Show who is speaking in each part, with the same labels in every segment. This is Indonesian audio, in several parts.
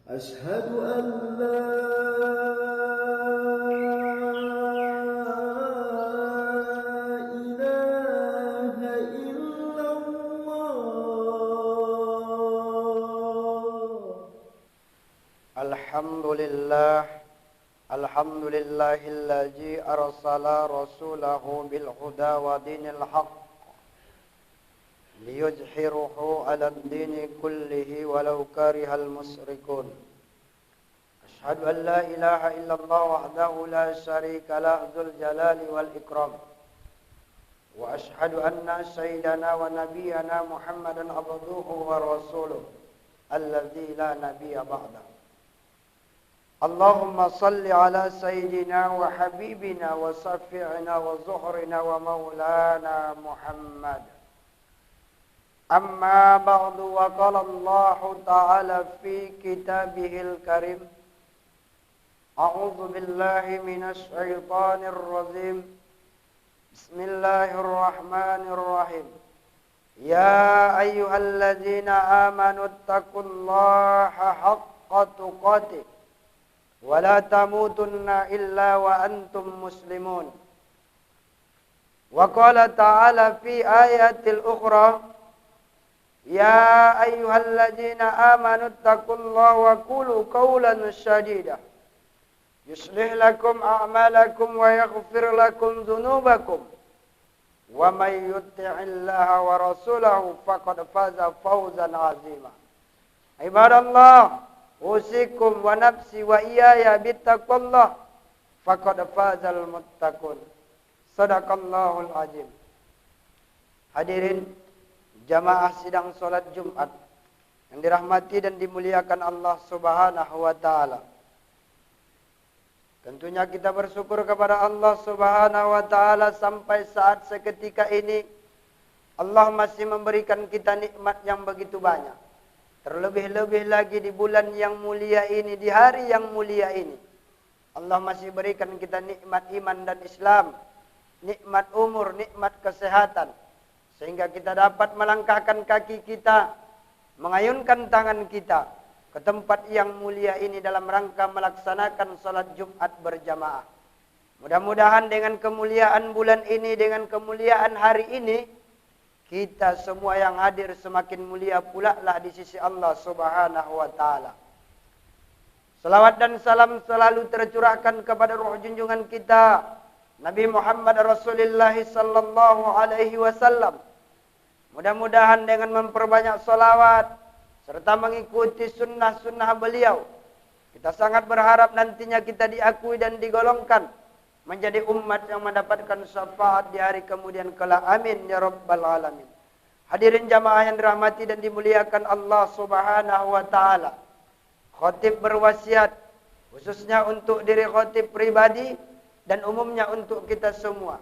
Speaker 1: أشهد أن لا إله إلا الله.
Speaker 2: الحمد لله الذي أرسل رسوله بالهدى ودين الحق ليظهره على الدين كله ولو كره المشركون. أشهد أن لا إله إلا الله وحده لا شريك له ذو الجلال والإكرام. وأشهد أن سيدنا ونبينا محمدا عبده ورسوله الذي لا نبي بعده. اللهم صل على سيدنا وحبيبنا وشفيعنا وزهرنا ومولانا محمد. أما بعد، وقال الله تعالى في كتابه الكريم: أعوذ بالله من الشيطان الرجيم. بسم الله الرحمن الرحيم. يا أيها الذين آمنوا اتقوا الله حق تقاته ولا تموتن إلا وأنتم مسلمون. وقال تعالى في آيات الأخرى: يا أيها الذين آمنوا اتقوا الله وقولوا قولا سديدا يصلح لكم أعمالكم ويغفر لكم ذنوبكم ومن يطع الله ورسوله فقد فاز فوزا عظيما. عباد الله، أوصيكم ونفسي وإياي بتقوى الله فقد فاز المتقون. Sadaqallahul azim. Hadirin jamaah sidang salat Jumat yang dirahmati dan dimuliakan Allah Subhanahu wa taala. Tentunya kita bersyukur kepada Allah Subhanahu wa taala sampai saat seketika ini Allah masih memberikan kita nikmat yang begitu banyak. Terlebih-lebih lagi di bulan yang mulia ini, di hari yang mulia ini. Allah masih berikan kita nikmat iman dan Islam, nikmat umur, nikmat kesehatan. Sehingga kita dapat melangkahkan kaki kita, mengayunkan tangan kita ke tempat yang mulia ini dalam rangka melaksanakan salat Jumat berjamaah. Mudah-mudahan dengan kemuliaan bulan ini, dengan kemuliaan hari ini, kita semua yang hadir semakin mulia pula lah di sisi Allah Subhanahu wa taala. Salawat dan salam selalu tercurahkan kepada ruh junjungan kita Nabi Muhammad Rasulullah sallallahu alaihi wasallam. Mudah-mudahan dengan memperbanyak salawat serta mengikuti sunnah-sunnah beliau, kita sangat berharap nantinya kita diakui dan digolongkan menjadi umat yang mendapatkan syafaat di hari kemudian kelak. Amin ya rabbal alamin. Hadirin jamaah yang dirahmati dan dimuliakan Allah Subhanahu wa taala. Khatib berwasiat khususnya untuk diri khatib pribadi dan umumnya untuk kita semua.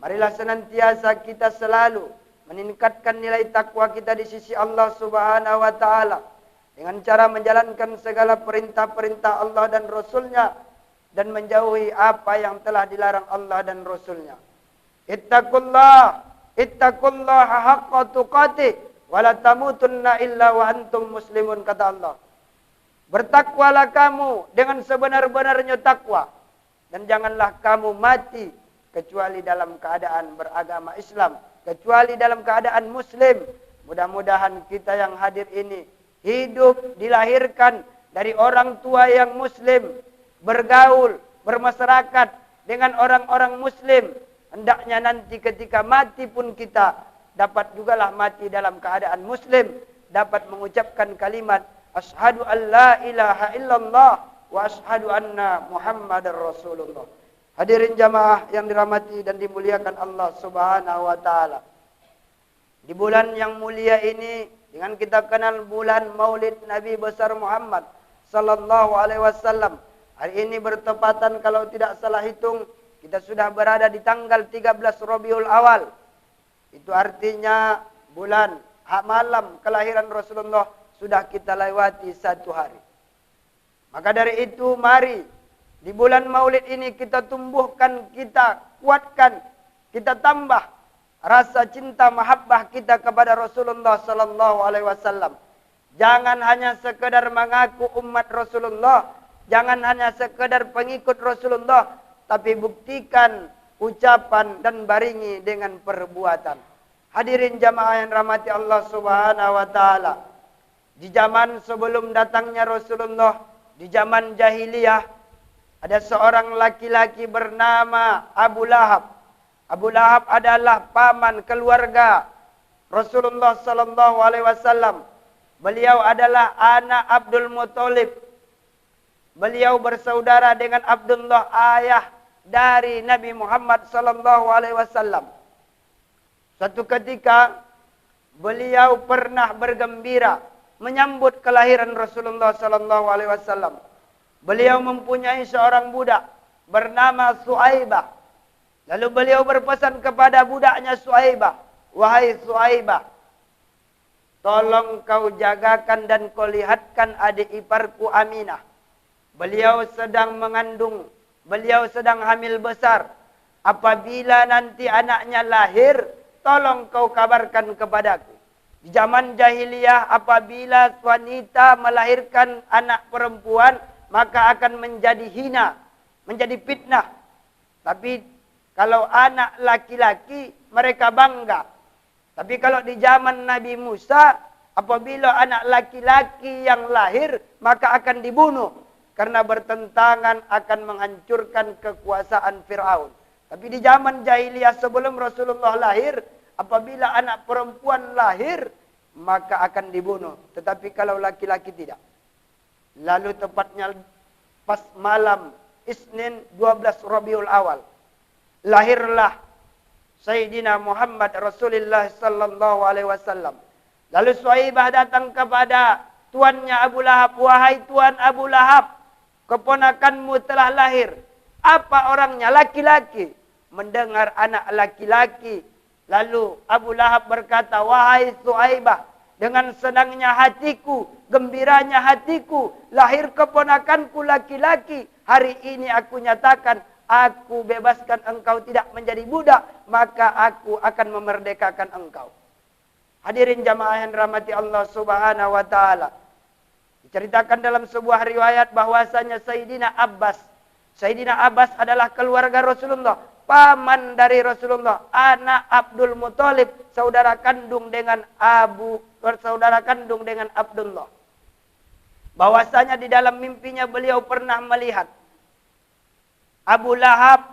Speaker 2: Marilah senantiasa kita selalu meningkatkan nilai takwa kita di sisi Allah Subhanahu wa taala dengan cara menjalankan segala perintah-perintah Allah dan Rasul-Nya dan menjauhi apa yang telah dilarang Allah dan Rasul-Nya. Ittaqullaha haqqa tuqatih wa la tamutunna illa wa antum muslimun, kata Allah. Bertakwalah kamu dengan sebenar-benarnya takwa dan janganlah kamu mati kecuali dalam keadaan beragama Islam, kecuali dalam keadaan muslim. Mudah-mudahan kita yang hadir ini hidup, dilahirkan dari orang tua yang muslim, bergaul, bermasyarakat dengan orang-orang muslim. Hendaknya nanti ketika mati pun kita dapat jugalah mati dalam keadaan muslim, dapat mengucapkan kalimat asyhadu an la ilaha illallah wa asyhadu anna Muhammadar Rasulullah. Hadirin jamaah yang dirahmati dan dimuliakan Allah Subhanahu wa taala. Di bulan yang mulia ini dengan kita kenal bulan Maulid Nabi besar Muhammad sallallahu alaihi wasallam. Hari ini bertepatan kalau tidak salah hitung kita sudah berada di tanggal 13 Rabiul Awal. Itu artinya bulan malam kelahiran Rasulullah sudah kita lewati satu hari. Maka dari itu mari di bulan Maulid ini kita tumbuhkan, kita kuatkan, kita tambah rasa cinta mahabbah kita kepada Rasulullah sallallahu alaihi wasallam Jangan hanya sekedar mengaku umat Rasulullah. Jangan hanya sekedar pengikut Rasulullah. Tapi buktikan ucapan dan baringi dengan perbuatan. Hadirin jamaah yang rahmati Allah Subhanahu wa taala. Di zaman sebelum datangnya Rasulullah, di zaman jahiliyah, ada seorang laki-laki bernama Abu Lahab. Abu Lahab adalah paman keluarga Rasulullah sallallahu alaihi wasallam. Beliau adalah anak Abdul Muthalib. Beliau bersaudara dengan Abdullah, ayah dari Nabi Muhammad sallallahu alaihi wasallam. Suatu ketika beliau pernah bergembira menyambut kelahiran Rasulullah sallallahu alaihi wasallam. Beliau mempunyai seorang budak bernama Suaibah. Lalu beliau berpesan kepada budaknya Suaibah, "Wahai Suaibah, tolong kau jagakan dan kau lihatkan adik iparku Aminah. Beliau sedang mengandung, beliau sedang hamil besar. Apabila nanti anaknya lahir, tolong kau kabarkan kepadaku." Di zaman jahiliyah, apabila wanita melahirkan anak perempuan, maka akan menjadi hina, menjadi fitnah. Tapi kalau anak laki-laki, mereka bangga. Tapi kalau di zaman Nabi Musa, apabila anak laki-laki yang lahir, maka akan dibunuh. Karena bertentangan akan menghancurkan kekuasaan Fir'aun. Tapi di zaman jahiliyah sebelum Rasulullah lahir, apabila anak perempuan lahir, maka akan dibunuh. Tetapi kalau laki-laki tidak. Lalu tepatnya pas malam Isnin 12 Rabiul Awal, lahirlah Sayyidina Muhammad Rasulullah sallallahu alaihi wasallam. Lalu Suaibah datang kepada tuannya Abu Lahab, "Wahai tuan Abu Lahab, keponakanmu telah lahir." Apa orangnya? Laki-laki. Mendengar anak laki-laki, lalu Abu Lahab berkata, "Wahai Suaibah, dengan senangnya hatiku, gembiranya hatiku, lahir keponakanku laki-laki. Hari ini aku nyatakan, aku bebaskan engkau tidak menjadi budak, maka aku akan memerdekakan engkau." Hadirin jamaah yang rahmati Allah Subhanahu wa taala. Diceritakan dalam sebuah riwayat bahwasanya Sayyidina Abbas adalah keluarga Rasulullah, paman dari Rasulullah, anak Abdul Muthalib, saudara kandung dengan Abdullah. Bahwasanya di dalam mimpinya beliau pernah melihat Abu Lahab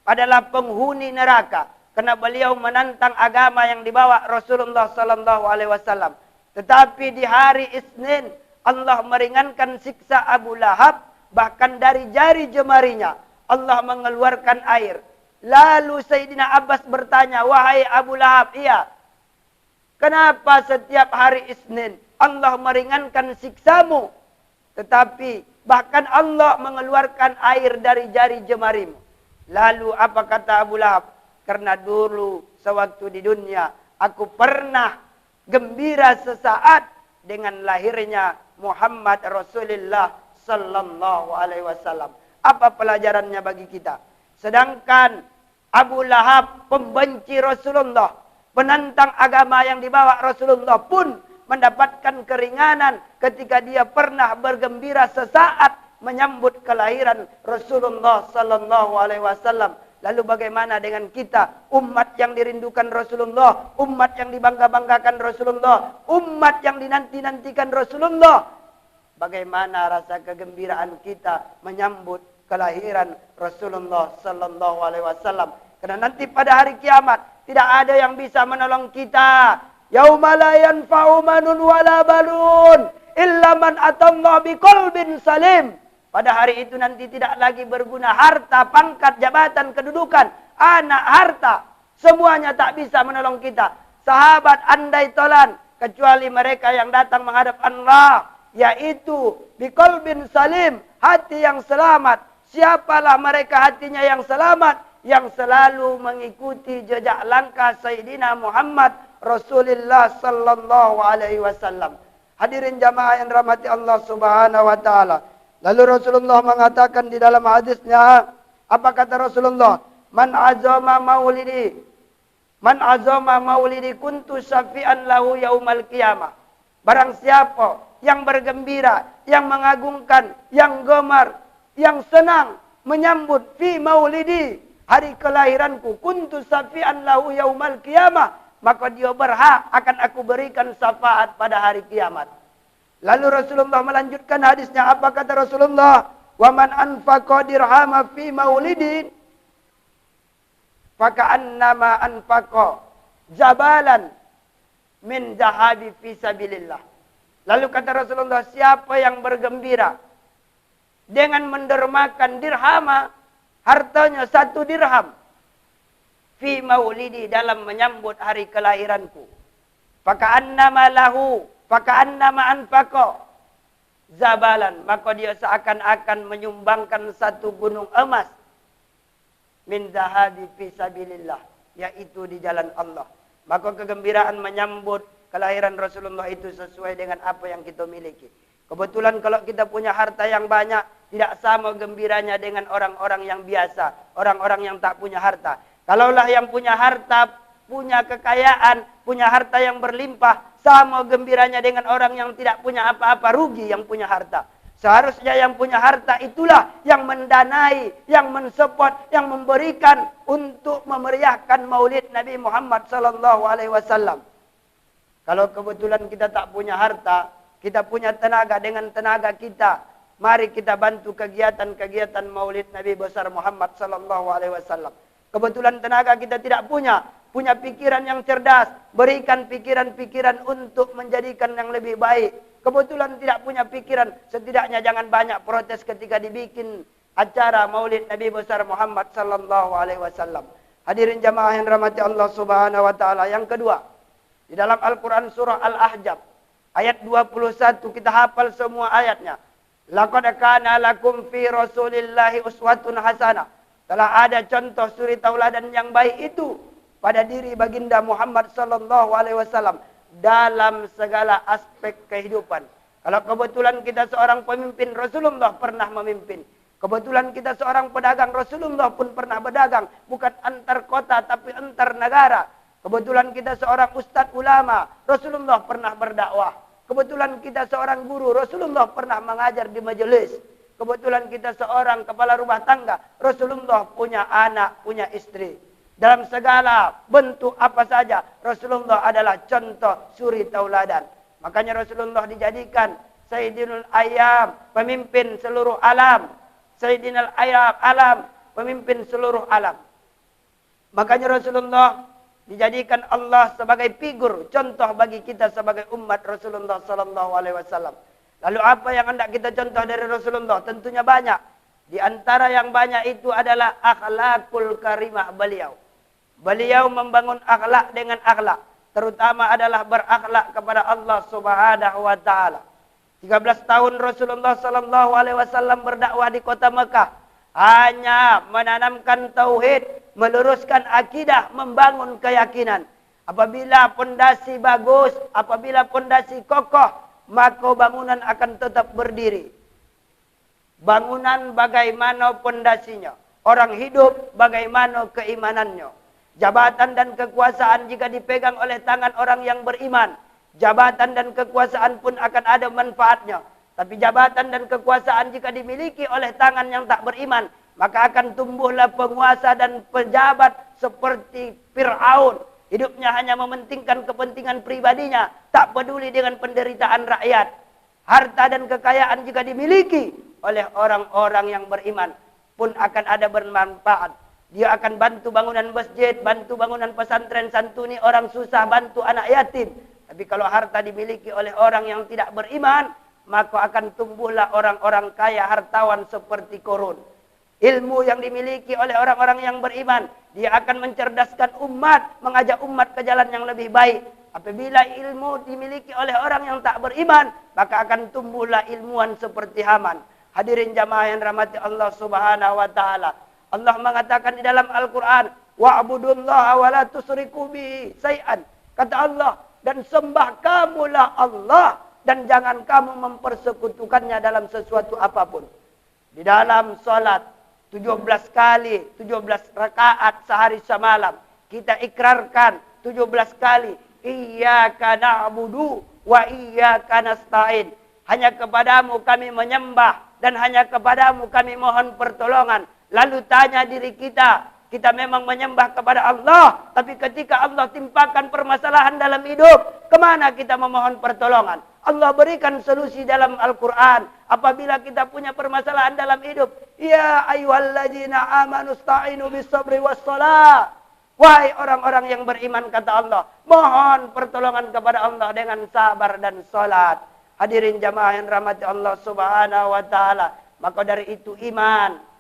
Speaker 2: adalah penghuni neraka karena beliau menantang agama yang dibawa Rasulullah sallallahu alaihi wasallam. Tetapi di hari Isnin Allah meringankan siksa Abu Lahab, bahkan dari jari jemarinya Allah mengeluarkan air. Lalu Sayyidina Abbas bertanya, "Wahai Abu Lahab, iya, kenapa setiap hari Isnin Allah meringankan siksamu, tetapi bahkan Allah mengeluarkan air dari jari jemarimu?" Lalu apa kata Abu Lahab? "Karena dulu sewaktu di dunia aku pernah gembira sesaat dengan lahirnya Muhammad Rasulullah sallallahu alaihi wasallam." Apa pelajarannya bagi kita? Sedangkan Abu Lahab pembenci Rasulullah, penantang agama yang dibawa Rasulullah pun mendapatkan keringanan ketika dia pernah bergembira sesaat menyambut kelahiran Rasulullah sallallahu alaihi wasallam. Lalu bagaimana dengan kita, umat yang dirindukan Rasulullah, umat yang dibangga-banggakan Rasulullah, umat yang dinanti-nantikan Rasulullah? Bagaimana rasa kegembiraan kita menyambut kelahiran Rasulullah sallallahu alaihi wasallam? Karena nanti pada hari kiamat tidak ada yang bisa menolong kita. Yauma la yanfa'u manun wala balun illa man atallaha biqalbin salim. Pada hari itu nanti tidak lagi berguna harta, pangkat, jabatan, kedudukan, anak, harta. Semuanya tak bisa menolong kita. Sahabat andai tolan, kecuali mereka yang datang menghadap Allah, yaitu biqalbin salim, hati yang selamat. Siapalah mereka hatinya yang selamat? Yang selalu mengikuti jejak langkah Sayyidina Muhammad Rasulullah sallallahu alaihi wasallam. Hadirin jamaah yang rahmati Allah Subhanahu wa taala. Lalu Rasulullah mengatakan di dalam hadisnya, apa kata Rasulullah? Man azama maulidi kuntu syafi'an lahu yaumal qiyamah. Barang siapa yang bergembira, yang mengagungkan, yang gemar, yang senang menyambut fi maulidi, hari kelahiranku, kuntu safi'an lahu yaumal qiyamah, maka dia berhak akan aku berikan syafaat pada hari kiamat. Lalu Rasulullah melanjutkan hadisnya, apa kata Rasulullah? Wa man anfaqa dirhama fi maulidin faka'annama anfaqa jabalan min zahabi fi sabilillah. Lalu kata Rasulullah, siapa yang bergembira dengan mendermakan dirhama, hartanya 1 dirham, fi maulidi, dalam menyambut hari kelahiranku, faka'annama lahu, faka'annama anfaqa zabalan, maka dia seakan-akan menyumbangkan 1 gunung emas min zahabi fi sabilillah, yaitu di jalan Allah. Maka kegembiraan menyambut kelahiran Rasulullah itu sesuai dengan apa yang kita miliki. Kebetulan kalau kita punya harta yang banyak, tidak sama gembiranya dengan orang-orang yang biasa, orang-orang yang tak punya harta. Kalaulah yang punya harta, punya kekayaan, punya harta yang berlimpah, sama gembiranya dengan orang yang tidak punya apa-apa, rugi yang punya harta. Seharusnya yang punya harta itulah yang mendanai, yang mensupport, yang memberikan untuk memeriahkan maulid Nabi Muhammad SAW. Kalau kebetulan kita tak punya harta, kita punya tenaga, dengan tenaga kita, mari kita bantu kegiatan-kegiatan maulid Nabi besar Muhammad SAW. Kebetulan tenaga kita tidak punya pikiran yang cerdas, berikan pikiran-pikiran untuk menjadikan yang lebih baik. Kebetulan tidak punya pikiran, setidaknya jangan banyak protes ketika dibikin acara maulid Nabi besar Muhammad SAW. Hadirin jamaah yang rahmati Allah Subhanahu wa taala. Yang kedua, di dalam Al-Qur'an surah Al-Ahzab ayat 21, kita hafal semua ayatnya. Laqad kana lakum fi Rasulillahi uswatun hasanah. Telah ada contoh suri tauladan yang baik itu pada diri baginda Muhammad SAW dalam segala aspek kehidupan. Kalau kebetulan kita seorang pemimpin, Rasulullah pernah memimpin. Kebetulan kita seorang pedagang, Rasulullah pun pernah berdagang. Bukan antar kota tapi antar negara. Kebetulan kita seorang ustadz ulama, Rasulullah pernah berdakwah. Kebetulan kita seorang guru, Rasulullah pernah mengajar di majelis. Kebetulan kita seorang kepala rumah tangga, Rasulullah punya anak, punya istri. Dalam segala bentuk apa saja, Rasulullah adalah contoh suri tauladan. Makanya Rasulullah dijadikan Sayyidinul Ayyam, pemimpin seluruh alam. Sayyidinul Alam, pemimpin seluruh alam. Makanya Rasulullah dijadikan Allah sebagai figur, contoh bagi kita sebagai umat Rasulullah SAW. Lalu apa yang hendak kita contoh dari Rasulullah? Tentunya banyak. Di antara yang banyak itu adalah akhlakul karimah beliau. Beliau membangun akhlak dengan akhlak, terutama adalah berakhlak kepada Allah Subhanahu wa taala. 13 tahun Rasulullah SAW berdakwah di kota Mekah, hanya menanamkan tauhid, meluruskan akidah, membangun keyakinan. Apabila pondasi bagus, apabila pondasi kokoh, maka bangunan akan tetap berdiri. Bangunan bagaimana pondasinya, orang hidup bagaimana keimanannya. Jabatan dan kekuasaan jika dipegang oleh tangan orang yang beriman, jabatan dan kekuasaan pun akan ada manfaatnya. Tapi jabatan dan kekuasaan jika dimiliki oleh tangan yang tak beriman, maka akan tumbuhlah penguasa dan pejabat seperti Fir'aun. Hidupnya hanya mementingkan kepentingan pribadinya, tak peduli dengan penderitaan rakyat. Harta dan kekayaan jika dimiliki oleh orang-orang yang beriman pun akan ada bermanfaat. Dia akan bantu bangunan masjid, bantu bangunan pesantren, santuni orang susah, bantu anak yatim. Tapi kalau harta dimiliki oleh orang yang tidak beriman, maka akan tumbuhlah orang-orang kaya hartawan seperti Korun. Ilmu yang dimiliki oleh orang-orang yang beriman, dia akan mencerdaskan umat, mengajak umat ke jalan yang lebih baik. Apabila ilmu dimiliki oleh orang yang tak beriman, maka akan tumbuhlah ilmuwan seperti Haman. Hadirin jamaah yang rahmati Allah Subhanahu wa taala. Allah mengatakan di dalam Al-Quran, wa'budullaha wa la tusriku bihi syai'an. Kata Allah, dan sembah kamulah Allah, dan jangan kamu mempersekutukannya dalam sesuatu apapun. Di dalam salat 17 kali, 17 rakaat sehari semalam, kita ikrarkan 17 kali, iyyaka na'budu wa iyyaka nasta'in. Hanya kepadamu kami menyembah dan hanya kepadamu kami mohon pertolongan. Lalu tanya diri kita, kita memang menyembah kepada Allah, tapi ketika Allah timpakan permasalahan dalam hidup, kemana kita memohon pertolongan? Allah berikan solusi dalam Al-Quran. Apabila kita punya permasalahan dalam hidup, ya ayyuhalladzina amanu sta'inu bis-sabri was-shalah. Wahai orang-orang yang beriman, kata Allah, mohon pertolongan kepada Allah dengan sabar dan salat. Hadirin jamaah yang rahmati Allah Subhanahu wa taala. Maka dari itu iman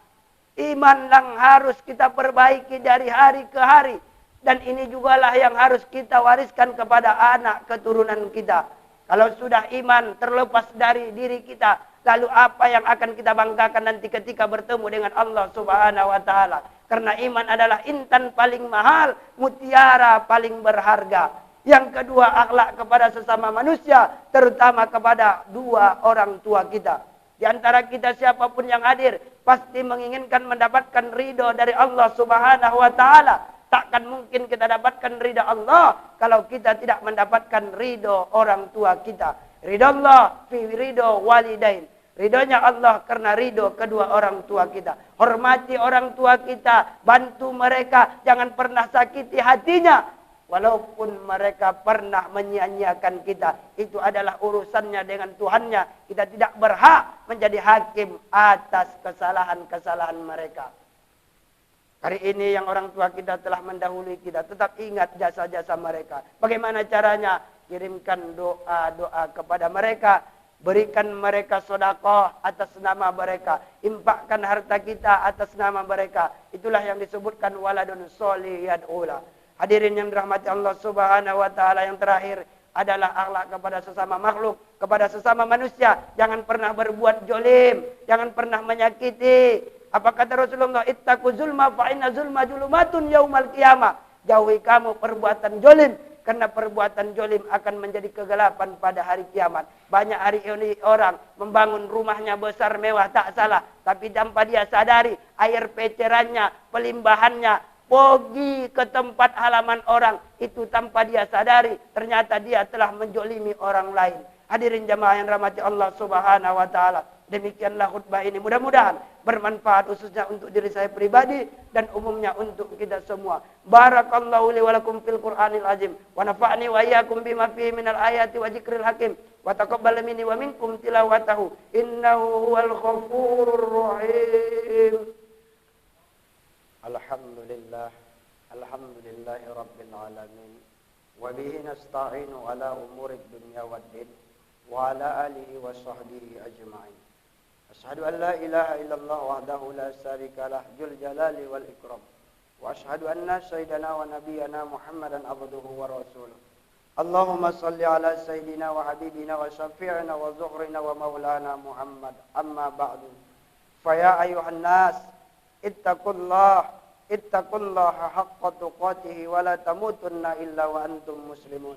Speaker 2: yang harus kita perbaiki dari hari ke hari. Dan ini jugalah yang harus kita wariskan kepada anak keturunan kita. Kalau sudah iman terlepas dari diri kita, lalu apa yang akan kita banggakan nanti ketika bertemu dengan Allah Subhanahu wa taala? Karena iman adalah intan paling mahal, mutiara paling berharga. Yang kedua, akhlak kepada sesama manusia, terutama kepada dua orang tua kita. Di antara kita siapapun yang hadir, pasti menginginkan mendapatkan ridho dari Allah Subhanahu wa taala. Takkan mungkin kita dapatkan ridho Allah kalau kita tidak mendapatkan ridho orang tua kita. Ridho Allah fi ridho walidain. Ridhonya Allah karena ridho kedua orang tua kita. Hormati orang tua kita, bantu mereka, jangan pernah sakiti hatinya. Walaupun mereka pernah menyia-nyiakan kita, itu adalah urusannya dengan Tuhannya. Kita tidak berhak menjadi hakim atas kesalahan-kesalahan mereka. Hari ini yang orang tua kita telah mendahului kita, tetap ingat jasa-jasa mereka. Bagaimana caranya? Kirimkan doa-doa kepada mereka. Berikan mereka sedekah atas nama mereka. Infakkan harta kita atas nama mereka. Itulah yang disebutkan waladun sholih yad'ula. Hadirin yang dirahmati Allah Subhanahu wa taala, yang terakhir adalah akhlak kepada sesama makhluk, kepada sesama manusia. Jangan pernah berbuat jolim, jangan pernah menyakiti. Apa kata Rasulullah? Ittaqu zulma fa inna zulma julumatun yaumal qiyamah. Jauhi kamu perbuatan jolim, karena perbuatan jolim akan menjadi kegelapan pada hari kiamat. Banyak hari ini orang membangun rumahnya besar mewah, tak salah, tapi tanpa dia sadari air pecerannya, pelimbahannya, pergi ke tempat halaman orang, itu tanpa dia sadari, ternyata dia telah menjolimi orang lain. Hadirin jamaah yang rahmati Allah Subhanahu wa taala. Demikianlah khutbah ini. Mudah-mudahan bermanfaat khususnya untuk diri saya pribadi dan umumnya untuk kita semua. Barakallahu li wa lakum fil Qur'anil azim wa nafa'ni wa iyyakum bima fihi minal ayati wa dzikril hakim wa taqabbal minni wa minkum tilawatahu innahu huwal ghafurur rahim. Alhamdulillah, alhamdulillahi rabbil alamin, wa bihi nasta'inu ala umurid dunya waddin, wa ala alihi wa sahbihi ajma'in. Ashhadu an la ilaha illallah wahdahu la syarika lah dzul jalali wal ikram, wa ashhadu anna sayyidana wa nabiyyana Muhammadan abduhu wa rasuluh. Allahumma salli ala sayyidina wa habibina wa syafi'ina wa zuhrina wa maulana Muhammad. Amma ba'du. Fa ya ayuhan nas, ittaqullaha haqqa tuqatih wa la tamutunna illa wa antum muslimun.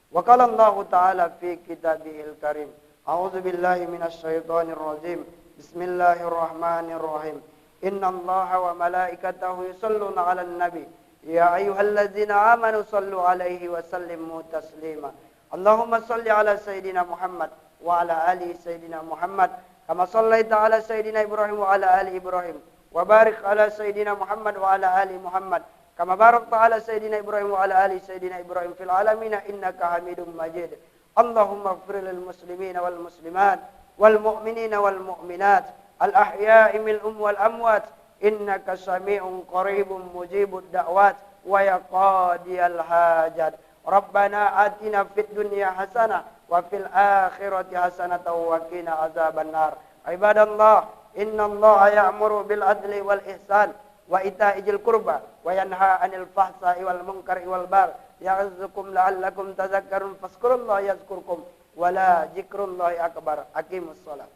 Speaker 2: Wa qala Allah ta'ala fi kitabihil karim, a'udzu billahi minasy syaithanir rajim. Bismillahirrahmanirrahim. Innallaha wa malaikatahu yusholluna 'alan nabi. Ya ayyuhalladzina amanu shallu 'alaihi wa sallimu taslima. Allahumma shalli 'ala sayyidina Muhammad wa 'ala ali sayyidina Muhammad kama shallaita 'ala sayyidina Ibrahim wa 'ala ali Ibrahim. Wa barik 'ala sayyidina Muhammad wa 'ala ali Muhammad kama barakta 'ala sayyidina Ibrahim wa 'ala ali sayyidina Ibrahim fil 'alamin innaka Hamidum Majid. Allahumma ighfir lil muslimina wal muslimat wal mu'minina wal mu'minat al ahya'i minhum wal amwat innaka sami'un qaribun mujibud da'wat wa ya qadiyal hajat. Rabbana atina fid dunya hasanah wa fil akhirati hasanatan wa qina azaban nar. Ibadallah, innallaha ya'muru bil adli wal ihsan wa ita'i dzil qurba wa yanha 'anil fahsai wal munkari wal baghi ya'idzukum la'allakum tadhakkarun. Fazkurullaha yazkurkum wa la dzikrullahi akbar. Aqimus shalah.